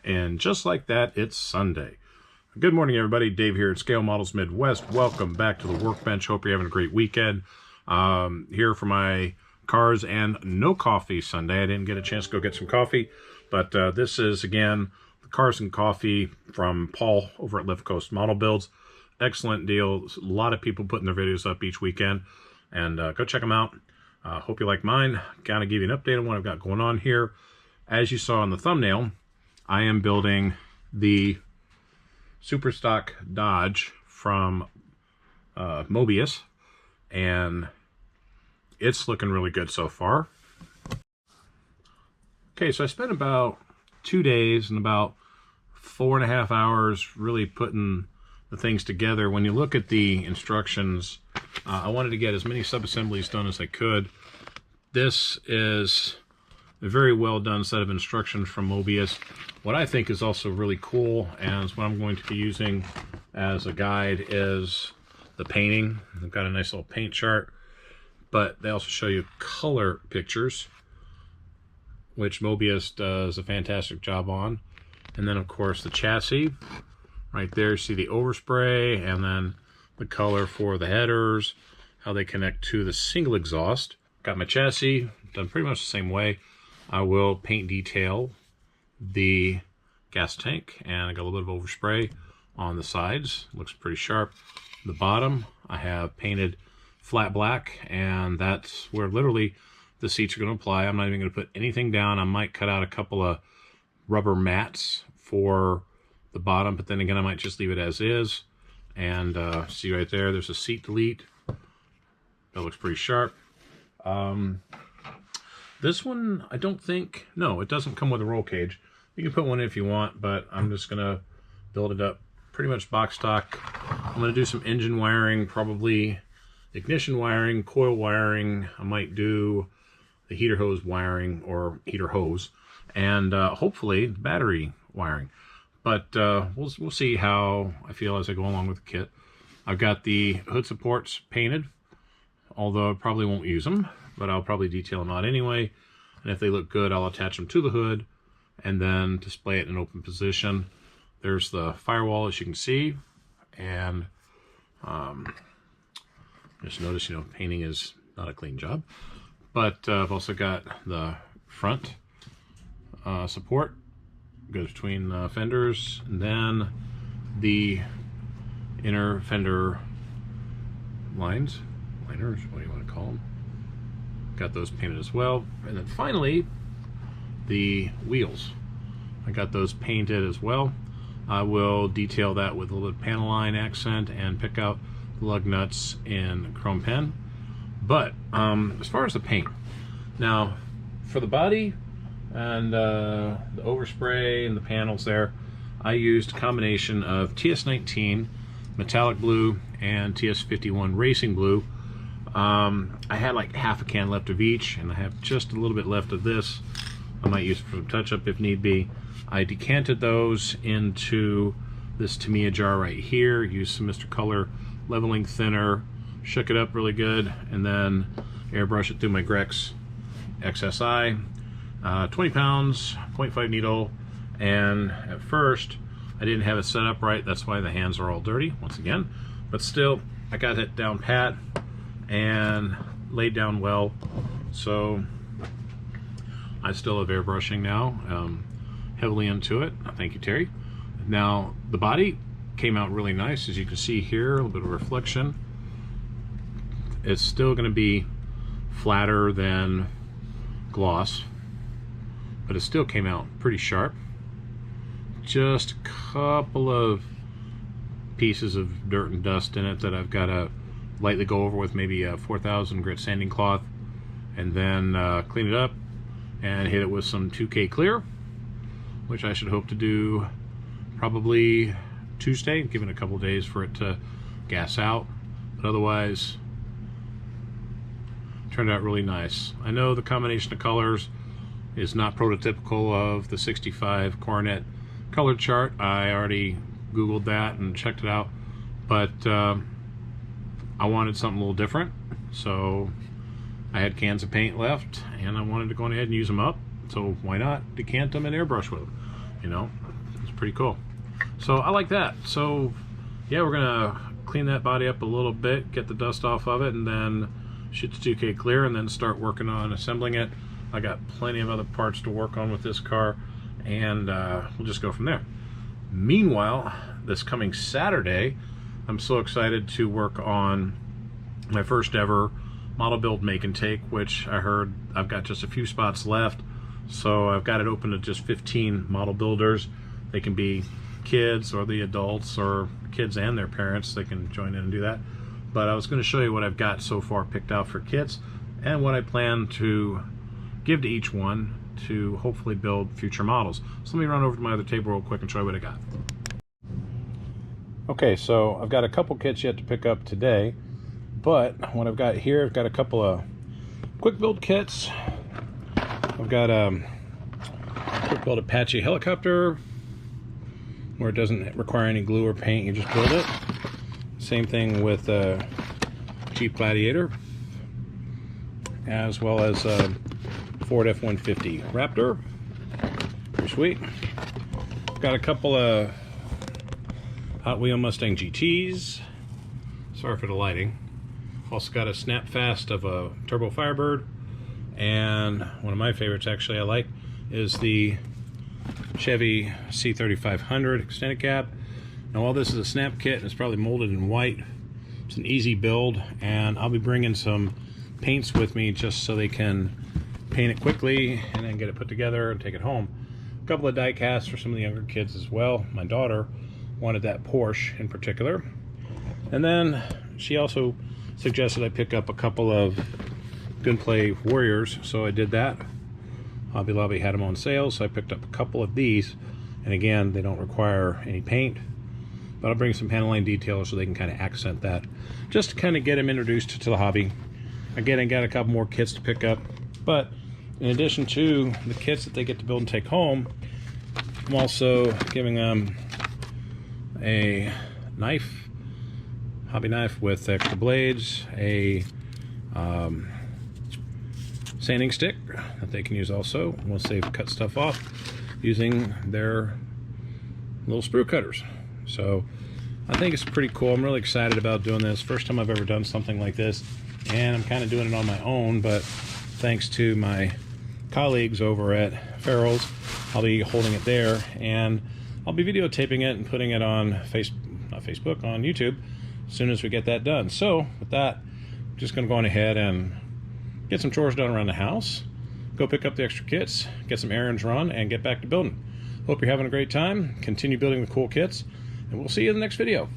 And just like that, it's Sunday. Good morning, everybody. Dave here at Scale Models Midwest. Welcome back to the workbench. Hope you're having a great weekend. Here for my cars and no coffee Sunday. I didn't get a chance to go get some coffee, but this is, again, the cars and coffee from Paul over at Lift Coast Model Builds. Excellent deal. A lot of people putting their videos up each weekend, and go check them out. Hope you like mine. Kind of give you an update on what I've got going on here. As you saw in the thumbnail, I am building the Super Stock Dodge from Moebius, and it's looking really good so far. Okay, so I spent about 2 days and about 4.5 hours really putting the things together. When you look at the instructions, I wanted to get as many sub-assemblies done as I could. This is a very well done set of instructions from Moebius. What I think is also really cool, and what I'm going to be using as a guide, is the painting. They've got a nice little paint chart, but they also show you color pictures, which Moebius does a fantastic job on. And then, of course, the chassis. Right there, you see the overspray, and then the color for the headers, how they connect to the single exhaust. Got my chassis done pretty much the same way. I will paint detail the gas tank, and I got a little bit of overspray on the sides. Looks pretty sharp. The bottom I have painted flat black, and that's where literally the seats are going to apply. I'm not even going to put anything down. I might cut out a couple of rubber mats for the bottom, but then again I might just leave it as is. And see right there, there's a seat delete. That looks pretty sharp. This one, I don't think, no, it doesn't come with a roll cage. You can put one in if you want, but I'm just gonna build it up pretty much box stock. I'm gonna do some engine wiring, probably ignition wiring, coil wiring. I might do the heater hose wiring, or heater hose, and hopefully battery wiring. But we'll see how I feel as I go along with the kit. I've got the hood supports painted, although I probably won't use them, but I'll probably detail them out anyway. And if they look good, I'll attach them to the hood and then display it in an open position. There's the firewall, as you can see, and just notice, you know, painting is not a clean job. But I've also got the front support, goes between fenders, and then the inner fender liners, what do you want to call them? Got those painted as well. And then finally, the wheels. I got those painted as well. I will detail that with a little bit of panel line accent and pick out the lug nuts in chrome pen. But as far as the paint, now for the body and the overspray and the panels there, I used a combination of TS19 metallic blue and TS51 racing blue. I had like half a can left of each, and I have just a little bit left of this. I might use it for some touch-up if need be. I decanted those into this Tamiiya jar right here, used some Mr. Color leveling thinner, shook it up really good, and then airbrush it through my Grex XSI. 20 pounds, 0.5 needle, and at first I didn't have it set up right. That's why the hands are all dirty, once again. But still, I got it down pat and laid down well. So I still have airbrushing now, heavily into it. Thank you, Terry. Now the body came out really nice, as you can see here, a little bit of reflection. It's still going to be flatter than gloss, but it still came out pretty sharp. Just a couple of pieces of dirt and dust in it that I've got to lightly go over with maybe a 4000 grit sanding cloth, and then clean it up and hit it with some 2K clear, which I should hope to do probably Tuesday, give it a couple days for it to gas out. But otherwise, turned out really nice. I know the combination of colors is not prototypical of the 65 Coronet color chart. I already Googled that and checked it out, but I wanted something a little different, so I had cans of paint left and I wanted to go ahead and use them up, so why not decant them and airbrush with them, you know. pretty cool. So I like that. So yeah, we're gonna clean that body up a little bit, get the dust off of it, and then shoot the 2K clear, and then start working on assembling it. I got plenty of other parts to work on with this car, and we'll just go from there. Meanwhile, this coming Saturday, I'm so excited to work on my first ever model build make and take, which I heard I've got just a few spots left. So I've got it open to just 15 model builders. They can be kids or the adults, or kids and their parents. They can join in and do that. But I was going to show you what I've got so far picked out for kits, and what I plan to give to each one to hopefully build future models. So let me run over to my other table real quick and show you what I got. Okay, so I've got a couple kits yet to pick up today, but what I've got here, I've got a couple of quick build kits. I've got a quick build Apache helicopter, where it doesn't require any glue or paint, you just build it. Same thing with Jeep Gladiator, as well as Ford F-150 Raptor. Pretty sweet. Got a couple of Hot Wheel Mustang GTs. Sorry for the lighting. Also got a Snapfast of a Turbo Firebird, and one of my favorites actually I like is the Chevy C3500 extended cab. Now all this is a snap kit, and it's probably molded in white. It's an easy build, and I'll be bringing some paints with me just so they can paint it quickly and then get it put together and take it home. A couple of die casts for some of the younger kids as well. My daughter wanted that Porsche in particular, and then she also suggested I pick up a couple of Gunplay Warriors, so I did that. Hobby Lobby had them on sale, so I picked up a couple of these, and again, they don't require any paint, but I'll bring some paneling details so they can kind of accent that, just to kind of get them introduced to the hobby. Again, I got a couple more kits to pick up, but in addition to the kits that they get to build and take home, I'm also giving them a knife, hobby knife with extra blades, a sanding stick that they can use also once they've cut stuff off using their little sprue cutters. So I think it's pretty cool. I'm really excited about doing this. First time I've ever done something like this, and I'm kind of doing it on my own, but thanks to my colleagues over at Farrell's, I'll be holding it there, and I'll be videotaping it and putting it on not Facebook, on YouTube as soon as we get that done. So with that, I'm just going to go on ahead and get some chores done around the house, go pick up the extra kits, get some errands run, and get back to building. Hope you're having a great time. Continue building the cool kits, and we'll see you in the next video.